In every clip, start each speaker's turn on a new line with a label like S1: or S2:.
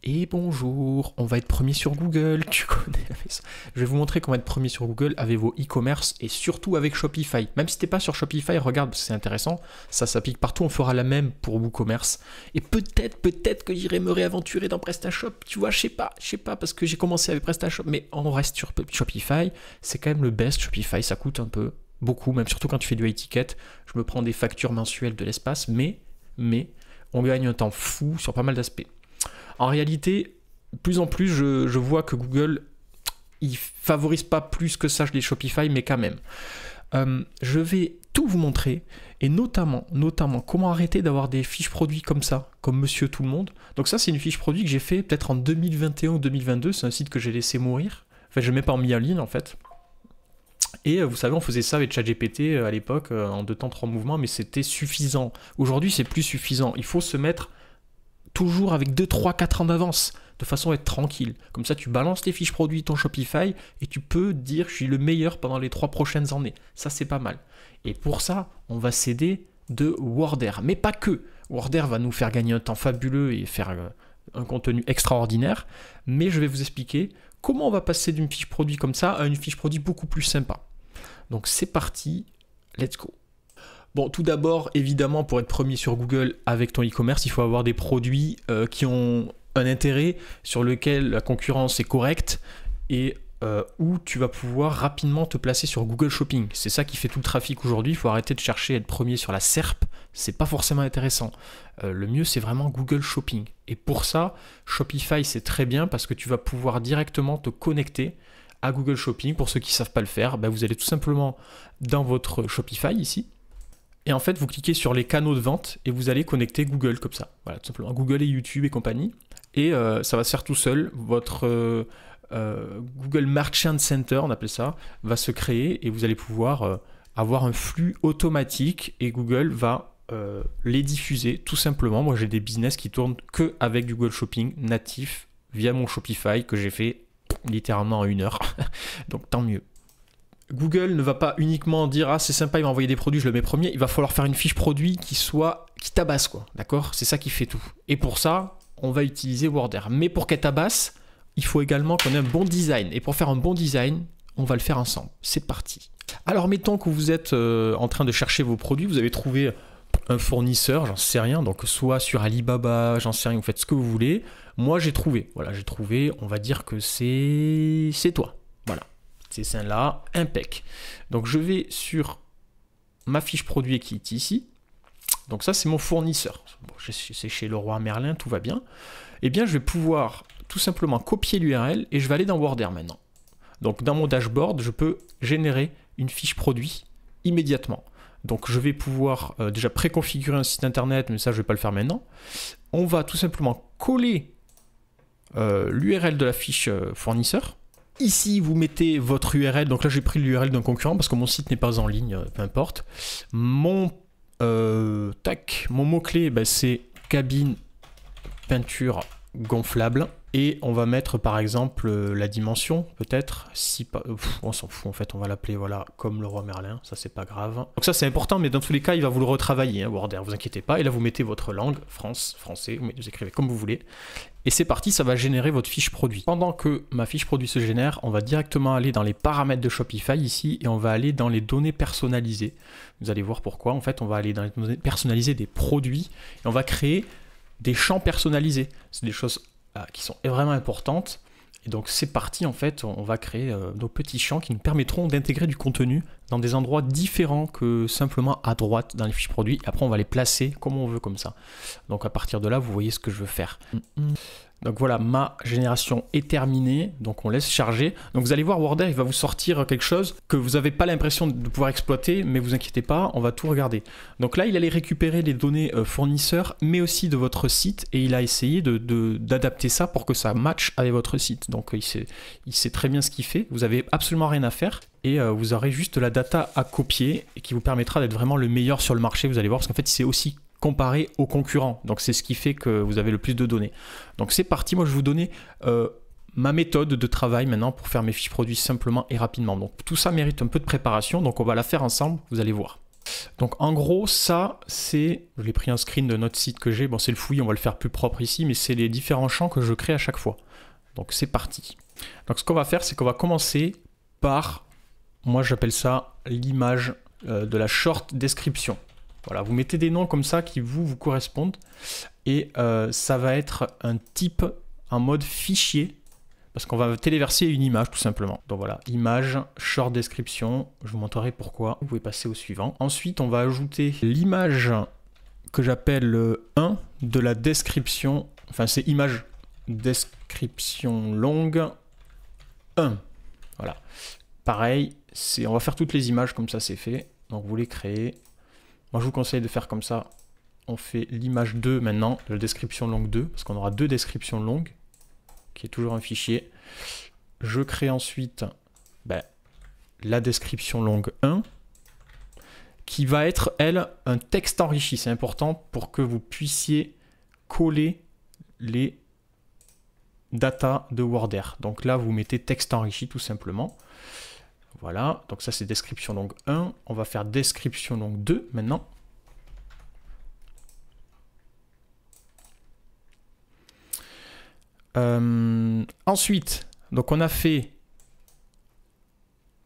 S1: Et bonjour, on va être premier sur Google, tu connais. Je vais vous montrer comment être premier sur Google avec vos e-commerce et surtout avec Shopify. Même si t'es pas sur Shopify, regarde, c'est intéressant, ça s'applique partout, on fera la même pour WooCommerce. Et peut-être que j'irai me réaventurer dans PrestaShop, tu vois, je sais pas, parce que j'ai commencé avec PrestaShop, mais on reste sur Shopify, c'est quand même le best. Shopify, ça coûte un peu, beaucoup, même surtout quand tu fais du high ticket. Je me prends des factures mensuelles de l'espace, mais on gagne un temps fou sur pas mal d'aspects. En réalité, plus en plus, je vois que Google, il favorise pas plus que ça les Shopify, mais quand même. Je vais tout vous montrer, et notamment, comment arrêter d'avoir des fiches produits comme ça, comme Monsieur Tout le Monde. Donc ça, c'est une fiche produit que j'ai fait peut-être en 2021 ou 2022, c'est un site que j'ai laissé mourir. Enfin, je ne l'ai même pas mis en ligne, en fait. Et vous savez, on faisait ça avec ChatGPT à l'époque, en 2 temps 3 mouvements, mais c'était suffisant. Aujourd'hui, c'est plus suffisant. Il faut se mettre toujours avec 2, 3, 4 ans d'avance, de façon à être tranquille. Comme ça, tu balances les fiches produits ton Shopify et tu peux dire je suis le meilleur pendant les 3 prochaines années. Ça, c'est pas mal. Et pour ça, on va s'aider de Worder. Mais pas que. Worder va nous faire gagner un temps fabuleux et faire un contenu extraordinaire. Mais je vais vous expliquer comment on va passer d'une fiche produit comme ça à une fiche produit beaucoup plus sympa. Donc c'est parti, let's go. Bon, tout d'abord, évidemment, pour être premier sur Google avec ton e-commerce, il faut avoir des produits qui ont un intérêt, sur lequel la concurrence est correcte et où tu vas pouvoir rapidement te placer sur Google Shopping. C'est ça qui fait tout le trafic aujourd'hui. Il faut arrêter de chercher à être premier sur la SERP. C'est pas forcément intéressant. Le mieux, c'est vraiment Google Shopping. Et pour ça, Shopify, c'est très bien parce que tu vas pouvoir directement te connecter à Google Shopping. Pour ceux qui ne savent pas le faire, vous allez tout simplement dans votre Shopify ici. Et en fait, vous cliquez sur les canaux de vente et vous allez connecter Google comme ça. Voilà, tout simplement. Google et YouTube et compagnie. Et ça va se faire tout seul. Votre Google Merchant Center, on appelle ça, va se créer et vous allez pouvoir avoir un flux automatique et Google va les diffuser tout simplement. Moi, j'ai des business qui tournent que avec Google Shopping natif via mon Shopify que j'ai fait littéralement en 1 heure. Donc, tant mieux. Google ne va pas uniquement dire « Ah, c'est sympa, il va envoyer des produits, je le mets premier ». Il va falloir faire une fiche produit qui tabasse, quoi. D'accord ? C'est ça qui fait tout. Et pour ça, on va utiliser Worder. Mais pour qu'elle tabasse, il faut également qu'on ait un bon design. Et pour faire un bon design, on va le faire ensemble. C'est parti. Alors, mettons que vous êtes en train de chercher vos produits, vous avez trouvé un fournisseur, j'en sais rien, donc soit sur Alibaba, j'en sais rien, vous faites ce que vous voulez. Moi, j'ai trouvé. Voilà, j'ai trouvé, on va dire que c'est toi. Voilà. C'est celle-là, impec. Donc je vais sur ma fiche produit qui est ici. Donc ça, c'est mon fournisseur. Bon, c'est chez Leroy Merlin, tout va bien. Eh bien, je vais pouvoir tout simplement copier l'URL et je vais aller dans Worder maintenant. Donc dans mon dashboard, je peux générer une fiche produit immédiatement. Donc je vais pouvoir déjà préconfigurer un site internet, mais ça, je ne vais pas le faire maintenant. On va tout simplement coller l'URL de la fiche fournisseur. Ici, vous mettez votre URL. Donc là, j'ai pris l'URL d'un concurrent parce que mon site n'est pas en ligne, peu importe. Mon mot-clé, c'est cabine peinture gonflable. Et on va mettre par exemple la dimension, peut-être. Si pas, on s'en fout en fait, on va l'appeler voilà, comme Leroy Merlin, ça c'est pas grave. Donc ça c'est important, mais dans tous les cas, il va vous le retravailler, Worder, vous inquiétez pas. Et là, vous mettez votre langue, français, vous écrivez comme vous voulez. Et c'est parti, ça va générer votre fiche produit. Pendant que ma fiche produit se génère, on va directement aller dans les paramètres de Shopify ici et on va aller dans les données personnalisées. Vous allez voir pourquoi. En fait, on va aller dans les données personnalisées des produits et on va créer des champs personnalisés. C'est des choses qui sont vraiment importantes. Et donc c'est parti, en fait, on va créer nos petits champs qui nous permettront d'intégrer du contenu dans des endroits différents que simplement à droite dans les fiches produits. Et après, on va les placer comme on veut, comme ça. Donc à partir de là, vous voyez ce que je veux faire. Donc voilà, ma génération est terminée, donc on laisse charger. Donc vous allez voir, Worder, il va vous sortir quelque chose que vous n'avez pas l'impression de pouvoir exploiter, mais vous inquiétez pas, on va tout regarder. Donc là, il allait récupérer les données fournisseurs, mais aussi de votre site, et il a essayé d'adapter ça pour que ça matche avec votre site. Donc il sait très bien ce qu'il fait, vous n'avez absolument rien à faire, et vous aurez juste la data à copier, et qui vous permettra d'être vraiment le meilleur sur le marché, vous allez voir, parce qu'en fait, c'est aussi comparé aux concurrents. Donc c'est ce qui fait que vous avez le plus de données. Donc c'est parti, moi je vais vous donner ma méthode de travail maintenant pour faire mes fiches produits simplement et rapidement. Donc tout ça mérite un peu de préparation, donc on va la faire ensemble, vous allez voir. Donc en gros, ça, c'est... Je l'ai pris un screen de notre site que j'ai. Bon, c'est le fouillis, on va le faire plus propre ici, mais c'est les différents champs que je crée à chaque fois. Donc c'est parti. Donc ce qu'on va faire, c'est qu'on va commencer par... Moi, j'appelle ça l'image de la short description. Voilà, vous mettez des noms comme ça qui vous correspondent. Et ça va être un type en mode fichier. Parce qu'on va téléverser une image tout simplement. Donc voilà, image, short description, je vous montrerai pourquoi. Vous pouvez passer au suivant. Ensuite, on va ajouter l'image que j'appelle 1 de la description. Enfin, c'est image description longue 1. Voilà. Pareil, on va faire toutes les images comme ça, c'est fait. Donc vous les créez. Moi, je vous conseille de faire comme ça. On fait l'image 2 maintenant, de la description longue 2, parce qu'on aura 2 descriptions longues, qui est toujours un fichier. Je crée ensuite la description longue 1, qui va être, elle, un texte enrichi. C'est important pour que vous puissiez coller les data de Worder. Donc là, vous mettez texte enrichi tout simplement. Voilà, donc ça c'est description longue 1. On va faire description longue 2 maintenant. Ensuite, donc on a fait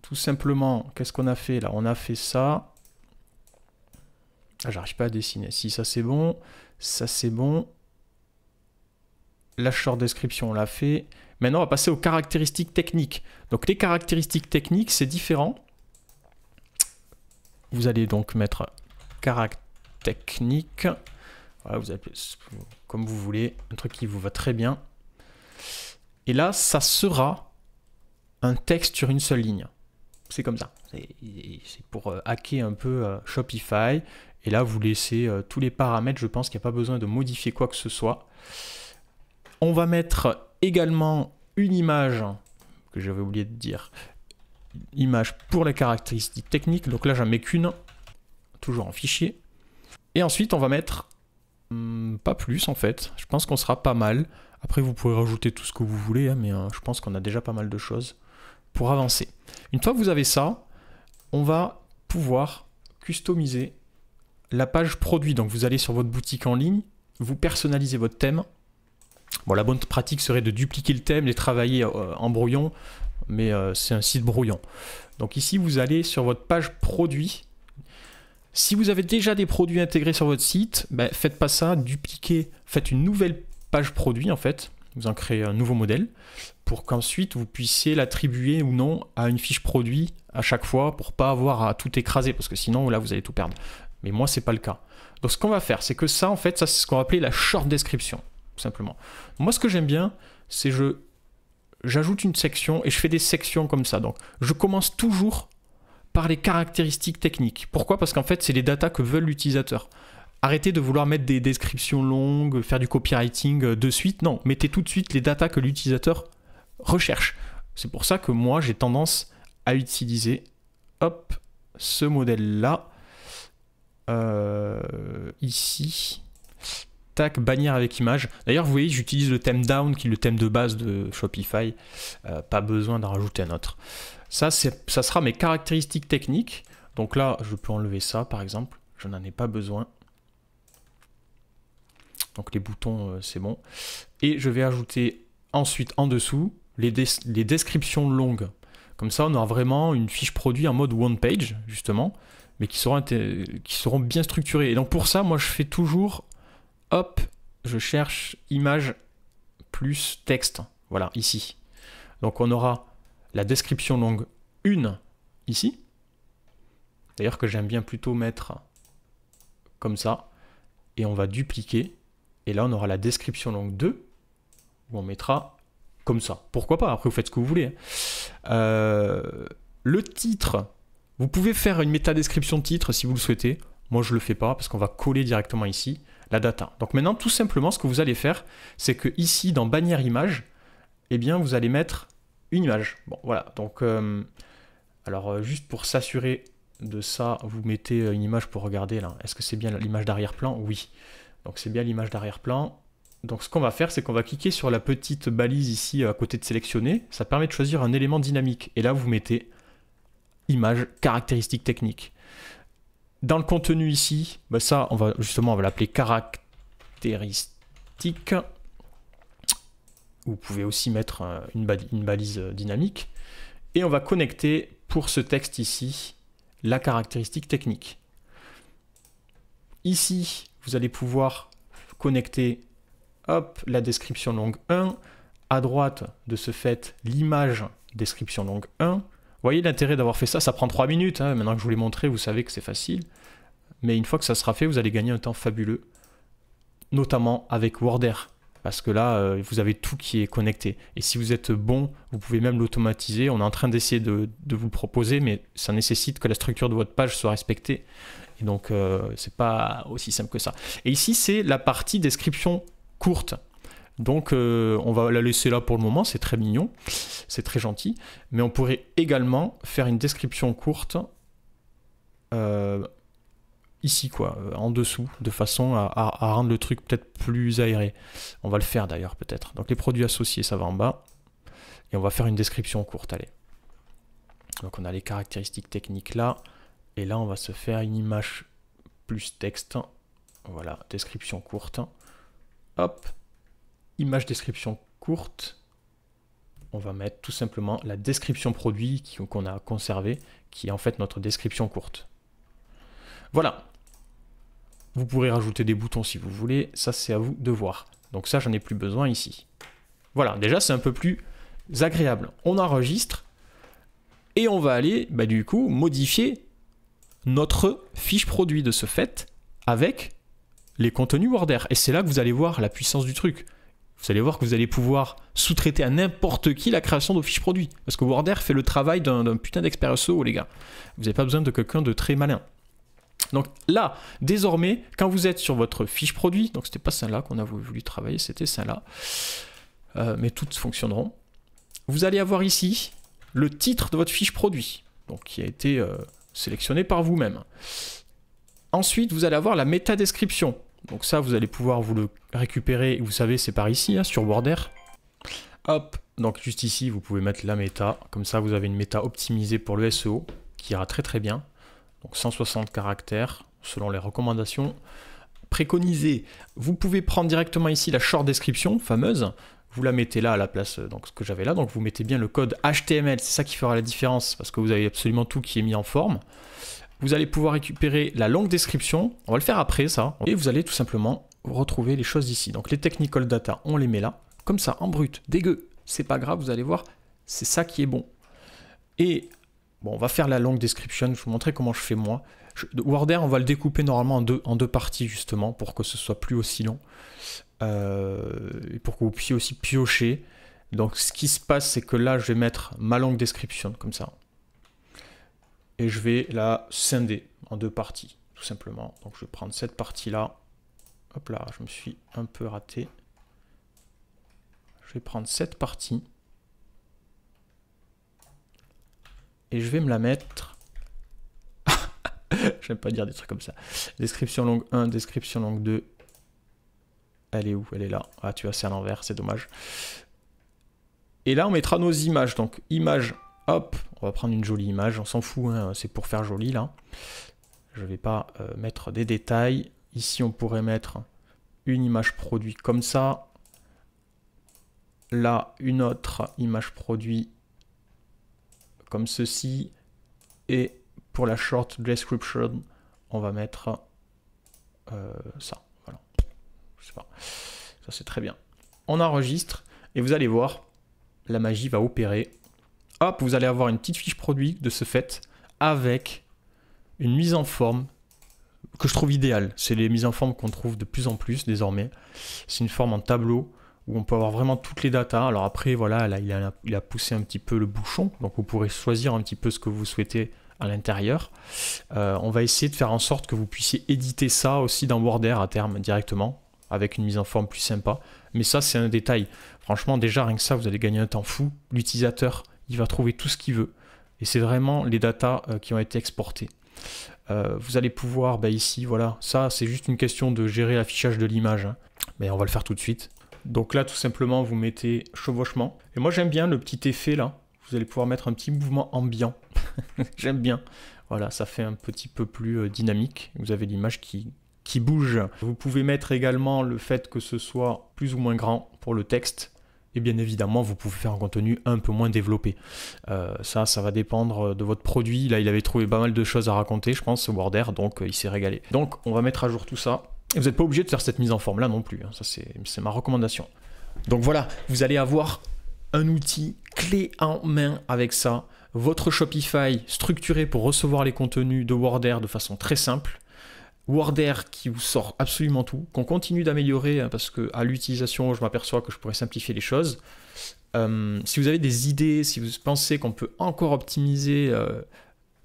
S1: tout simplement, qu'est-ce qu'on a fait là? On a fait ça. Ah, j'arrive pas à dessiner. Si, ça c'est bon. Ça c'est bon. La short description, on l'a fait. Maintenant, on va passer aux caractéristiques techniques. Donc les caractéristiques techniques, c'est différent. Vous allez donc mettre caractère technique. Voilà, vous appelez comme vous voulez, un truc qui vous va très bien. Et là, ça sera un texte sur une seule ligne. C'est comme ça. C'est pour hacker un peu Shopify. Et là, vous laissez tous les paramètres. Je pense qu'il n'y a pas besoin de modifier quoi que ce soit. On va mettre également une image, que j'avais oublié de dire. Image pour les caractéristiques techniques. Donc là, j'en mets qu'une. Toujours en fichier. Et ensuite, on va mettre... pas plus en fait. Je pense qu'on sera pas mal. Après, vous pouvez rajouter tout ce que vous voulez, hein, mais je pense qu'on a déjà pas mal de choses pour avancer. Une fois que vous avez ça, on va pouvoir customiser la page produit. Donc vous allez sur votre boutique en ligne, vous personnalisez votre thème. Bon, la bonne pratique serait de dupliquer le thème et travailler en brouillon, mais c'est un site brouillon. Donc ici, vous allez sur votre page produit. Si vous avez déjà des produits intégrés sur votre site, faites pas ça, dupliquez, faites une nouvelle page produit en fait, vous en créez un nouveau modèle pour qu'ensuite vous puissiez l'attribuer ou non à une fiche produit à chaque fois pour pas avoir à tout écraser parce que sinon là vous allez tout perdre. Mais moi c'est pas le cas. Donc ce qu'on va faire c'est que ça en fait, ça c'est ce qu'on va appeler la short description tout simplement. Moi ce que j'aime bien c'est j'ajoute une section et je fais des sections comme ça. Donc je commence toujours par les caractéristiques techniques. Pourquoi? Parce qu'en fait, c'est les datas que veut l'utilisateur. Arrêtez de vouloir mettre des descriptions longues, faire du copywriting de suite. Non, mettez tout de suite les datas que l'utilisateur recherche. C'est pour ça que moi, j'ai tendance à utiliser ce modèle-là. Ici. Tac, bannière avec image. D'ailleurs, vous voyez, j'utilise le thème Down, qui est le thème de base de Shopify. Pas besoin d'en rajouter un autre. Ça sera mes caractéristiques techniques. Donc là, je peux enlever ça, par exemple. Je n'en ai pas besoin. Donc les boutons, c'est bon. Et je vais ajouter ensuite en dessous les descriptions longues. Comme ça, on aura vraiment une fiche produit en mode one page, justement, mais qui seront bien structurées. Et donc pour ça, moi, je fais toujours, je cherche image plus texte. Voilà, ici. Donc on aura la description longue 1 ici. D'ailleurs que j'aime bien plutôt mettre comme ça. Et on va dupliquer. Et là on aura la description longue 2 où on mettra comme ça. Pourquoi pas? Après vous faites ce que vous voulez. Le titre, vous pouvez faire une métadescription de titre si vous le souhaitez. Moi je le fais pas parce qu'on va coller directement ici la data. Donc maintenant tout simplement ce que vous allez faire, c'est que ici dans bannière image, eh bien vous allez mettre une image. Bon, voilà. Donc, alors, juste pour s'assurer de ça, vous mettez une image pour regarder là. Est-ce que c'est bien l'image d'arrière-plan? Oui. Donc, c'est bien l'image d'arrière-plan. Donc, ce qu'on va faire, c'est qu'on va cliquer sur la petite balise ici à côté de sélectionner. Ça permet de choisir un élément dynamique. Et là, vous mettez image, caractéristiques techniques. Dans le contenu ici, bah ça, on va l'appeler caractéristique. Vous pouvez aussi mettre une balise dynamique. Et on va connecter pour ce texte ici la caractéristique technique. Ici, vous allez pouvoir connecter hop, la description longue 1. À droite, de ce fait, l'image description longue 1. Vous voyez l'intérêt d'avoir fait ça, ça prend 3 minutes. Hein. Maintenant que je vous l'ai montré, vous savez que c'est facile. Mais une fois que ça sera fait, vous allez gagner un temps fabuleux, notamment avec Worder. Parce que là, vous avez tout qui est connecté. Et si vous êtes bon, vous pouvez même l'automatiser. On est en train d'essayer de vous le proposer, mais ça nécessite que la structure de votre page soit respectée. Et donc, c'est pas aussi simple que ça. Et ici, c'est la partie description courte. Donc, on va la laisser là pour le moment. C'est très mignon. C'est très gentil. Mais on pourrait également faire une description courte ici, quoi, en dessous, de façon à rendre le truc peut-être plus aéré. On va le faire d'ailleurs, peut-être. Donc, les produits associés, ça va en bas. Et on va faire une description courte, allez. Donc, on a les caractéristiques techniques là. Et là, on va se faire une image plus texte. Voilà, description courte. Hop, image description courte. On va mettre tout simplement la description produit qu'on a conservé, qui est en fait notre description courte. Voilà. Vous pourrez rajouter des boutons si vous voulez. Ça, c'est à vous de voir. Donc ça, j'en ai plus besoin ici. Voilà, déjà, c'est un peu plus agréable. On enregistre et on va aller, bah, du coup, modifier notre fiche produit de ce fait avec les contenus Worder. Et c'est là que vous allez voir la puissance du truc. Vous allez voir que vous allez pouvoir sous-traiter à n'importe qui la création de fiches produits. Parce que Worder fait le travail d'un putain d'expert SEO, les gars. Vous n'avez pas besoin de quelqu'un de très malin. Donc là, désormais, quand vous êtes sur votre fiche produit, donc c'était pas celle-là qu'on a voulu travailler, c'était celle-là, mais toutes fonctionneront. Vous allez avoir ici le titre de votre fiche produit, donc qui a été sélectionné par vous-même. Ensuite, vous allez avoir la métadescription. Donc ça, vous allez pouvoir vous le récupérer, vous savez, c'est par ici, hein, sur Worder. Hop, donc juste ici, vous pouvez mettre la méta. Comme ça, vous avez une méta optimisée pour le SEO, qui ira très très bien. Donc 160 caractères, selon les recommandations préconisées. Vous pouvez prendre directement ici la short description, fameuse. Vous la mettez là à la place de ce que j'avais là. Donc vous mettez bien le code HTML, c'est ça qui fera la différence, parce que vous avez absolument tout qui est mis en forme. Vous allez pouvoir récupérer la longue description. On va le faire après, ça. Et vous allez tout simplement retrouver les choses ici. Donc les technical data, on les met là. Comme ça, en brut, dégueu. C'est pas grave, vous allez voir, c'est ça qui est bon. Et bon, on va faire la longue description. Je vais vous montrer comment je fais moi. Worder, on va le découper normalement en deux parties, justement, pour que ce soit plus aussi long. Et pour que vous puissiez aussi piocher. Donc ce qui se passe, c'est que là, je vais mettre ma longue description, comme ça. Et je vais la scinder en deux parties, tout simplement. Donc je vais prendre cette partie-là. Hop là, je me suis un peu raté. Je vais prendre cette partie. Et je vais me la mettre... J'aime pas dire des trucs comme ça. Description longue 1, description longue 2. Elle est où? Elle est là. Ah, tu vois, c'est à l'envers, c'est dommage. Et là, on mettra nos images. Donc, image, hop, on va prendre une jolie image. On s'en fout, hein, c'est pour faire joli, là. Je vais pas mettre des détails. Ici, on pourrait mettre une image produit comme ça. Là, une autre image produit comme ceci. Et pour la short description, on va mettre ça. Voilà. Je sais pas. Ça, c'est très bien. On enregistre et vous allez voir, la magie va opérer. Hop, vous allez avoir une petite fiche produit de ce fait avec une mise en forme que je trouve idéale. C'est les mises en forme qu'on trouve de plus en plus désormais. C'est une forme en tableau où on peut avoir vraiment toutes les datas. Alors après, voilà, là, il a poussé un petit peu le bouchon. Donc vous pourrez choisir un petit peu ce que vous souhaitez à l'intérieur. On va essayer de faire en sorte que vous puissiez éditer ça aussi dans Worder à terme directement, avec une mise en forme plus sympa. Mais ça, c'est un détail. Franchement, déjà, rien que ça, vous allez gagner un temps fou. L'utilisateur, il va trouver tout ce qu'il veut. Et c'est vraiment les datas qui ont été exportées. Vous allez pouvoir, bah ici, voilà, ça, c'est juste une question de gérer l'affichage de l'image. Hein. Mais on va le faire tout de suite. Donc là, tout simplement, vous mettez chevauchement. Et moi, j'aime bien le petit effet là. Vous allez pouvoir mettre un petit mouvement ambiant. J'aime bien. Voilà, ça fait un petit peu plus dynamique. Vous avez l'image qui bouge. Vous pouvez mettre également le fait que ce soit plus ou moins grand pour le texte. Et bien évidemment, vous pouvez faire un contenu un peu moins développé. Ça va dépendre de votre produit. Là, il avait trouvé pas mal de choses à raconter, je pense, Worder, donc il s'est régalé. Donc, on va mettre à jour tout ça. Et vous n'êtes pas obligé de faire cette mise en forme là non plus. Ça, c'est ma recommandation. Donc voilà, vous allez avoir un outil clé en main avec ça. Votre Shopify structuré pour recevoir les contenus de Worder de façon très simple. Worder qui vous sort absolument tout, qu'on continue d'améliorer parce qu'à l'utilisation, je m'aperçois que je pourrais simplifier les choses. Si vous avez des idées, si vous pensez qu'on peut encore optimiser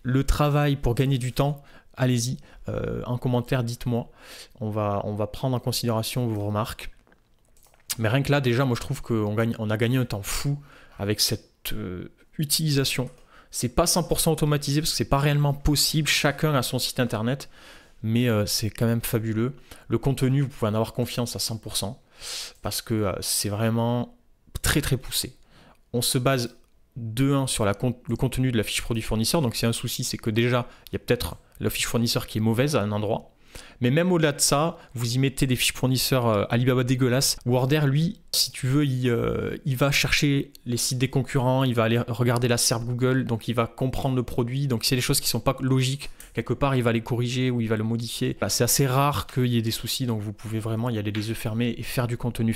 S1: le travail pour gagner du temps, allez-y, en commentaire, dites-moi. On va prendre en considération vos remarques. Mais rien que là, déjà, moi je trouve qu'on a gagné un temps fou avec cette utilisation. C'est pas 100% automatisé parce que c'est pas réellement possible. Chacun a son site internet. Mais c'est quand même fabuleux. Le contenu, vous pouvez en avoir confiance à 100% parce que c'est vraiment très très poussé. On se base de 1 sur le contenu de la fiche produit fournisseur. Donc s'il y a un souci, c'est que déjà, il y a peut-être la fiche fournisseur qui est mauvaise à un endroit. Mais même au-delà de ça, vous y mettez des fiches fournisseurs Alibaba dégueulasses. Worder, lui, si tu veux, il va chercher les sites des concurrents, il va aller regarder la SERP Google, donc il va comprendre le produit. Donc c'est des choses qui ne sont pas logiques. Quelque part, il va les corriger ou il va le modifier. C'est assez rare qu'il y ait des soucis, donc vous pouvez vraiment y aller les yeux fermés et faire du contenu,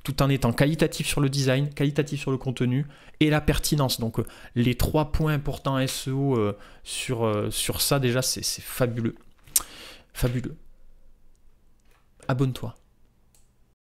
S1: tout en étant qualitatif sur le design, qualitatif sur le contenu et la pertinence. Donc les 3 points importants SEO sur ça, déjà, c'est fabuleux. Fabuleux. Abonne-toi.